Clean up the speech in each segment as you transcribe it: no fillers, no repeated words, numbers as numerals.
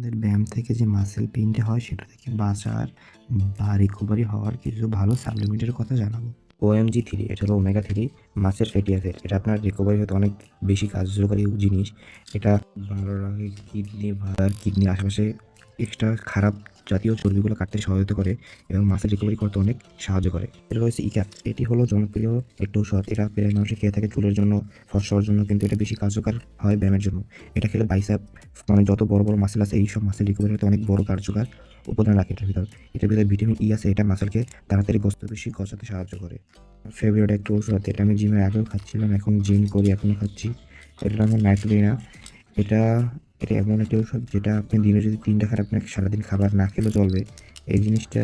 আমাদের ব্যায়াম থেকে যে মাসেল পেইনটা হয় সেটা থেকে বাঁচার বা রিকভারি হওয়ার কিছু ভালো সাপ্লিমেন্টের কথা জানাবো। OMG3 এটা হলো ওমেগা 3 মাছের ফ্যাটি অ্যাসিড। এটা আপনার রিকভারি হতে অনেক বেশি কার্যকরী জিনিস। এটা ভালো রাখে কিডনির আশেপাশে এক্সট্রা খারাপ জাতীয় চর্বিগুলো কাটতে সহায়তা করে এবং মাসেল রিকভারি করতে অনেক সাহায্য করে। এটা রয়েছে ইক্যাপ। এটি হলো জনপ্রিয় একটি ঔষধ। এটা প্রায় মানুষে খেয়ে থাকে চুলের জন্য, ফর্সা হওয়ার জন্য, কিন্তু এটা বেশি কার্যকর হয় ব্যায়ামের জন্য। এটা খেলে বাইসেপ মানে যত বড় বড় মাসেল আছে এই সব মাসেল রিকভারি হতে অনেক বড় কার্যকর উপাদান রাখে এটার ভিতরে ভিটামিন ই আছে। এটা মাসেলকে তাড়াতাড়ি বেশি গজাতে সাহায্য করে। ফেভারিট একটা ওষুধ, এটা আমি জিমের আগেও খাচ্ছিলাম, এখন জিম করি এখনও খাচ্ছি। এটার নাম নাইট্রোলিনা। এটা এটা এমন একটি ওষুধ যেটা আপনি দিনে যদি 3টা খান আপনাকে সারাদিন খাবার না খেলেও চলবে। এই জিনিসটা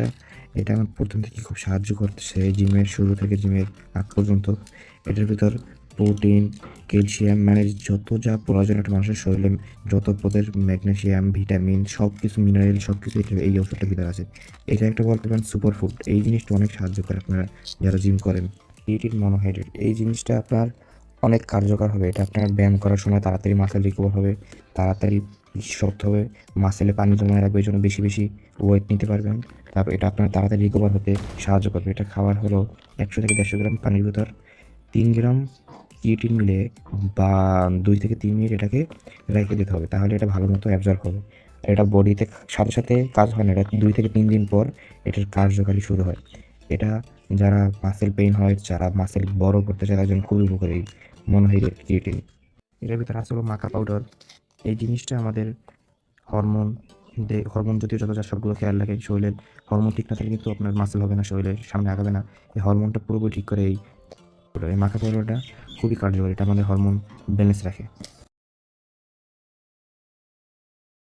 এটা আমার প্রথম থেকে খুব সাহায্য করতেছে জিমের শুরু থেকে জিমের আগ পর্যন্ত। এটার ভিতর প্রোটিন, ক্যালসিয়াম মানে যত যা প্রয়োজন একটা মানুষের শরীরে, যত পদের ম্যাগনেসিয়াম, ভিটামিন সব কিছু, মিনারেল সব কিছু এই ওষুধটার ভিতরে আছে। এটা একটা বলতে পারেন সুপার ফুড। এই জিনিসটা অনেক সাহায্য করে আপনারা যারা জিম করেন। ক্রিয়েটিন মনোহাইড্রেট এই জিনিসটা আপনার অনেক কার্যকর হবে। এটা আপনার ব্যায়াম করার সময় তাড়াতাড়ি মাসেল রিকভার হবে, তাড়াতাড়ি শক্ত হবে, মাসেলে পানি জমে রাখবে, এই জন্য বেশি বেশি ওয়েট নিতে পারবেন। তারপর এটা আপনার তাড়াতাড়ি রিকভার হতে সাহায্য করবে। এটা খাওয়ার হলো 100 থেকে 150 গ্রাম পানির ভিতর 3 গ্রাম ক্রিয়েটিন মিলে বা 2 থেকে 3 মিনিট এটাকে রেখে দিতে হবে, তাহলে এটা ভালো মতো অ্যাবজর্ব হবে। এটা বডিতে সাথে সাথে কাজ হয় না, এটা 2 থেকে 3 দিন পর এটার কার্যকারী শুরু হয়। এটা যারা মাসেল পেইন হয়, যারা মাসেল বড় করতে চায় তার জন্য খুবই উপকারী মনোহাইড্রেট ক্রিয়েটিন। এটার ভিতরে আছে হলো মাকা পাউডার। এই জিনিসটা আমাদের হরমোন হরমোন জাতীয় যত যা সবগুলো খেয়াল রাখে। শরীরের হরমোন ঠিক না থাকলে কিন্তু আপনার মাসেল হবে না, শরীরের সামনে আগাবে না। এই হরমোনটা পুরোপুরি ঠিক করে এই মাকা পাউডারটা খুবই কার্যকরী। এটা আমাদের হরমোন ব্যালেন্স রাখে।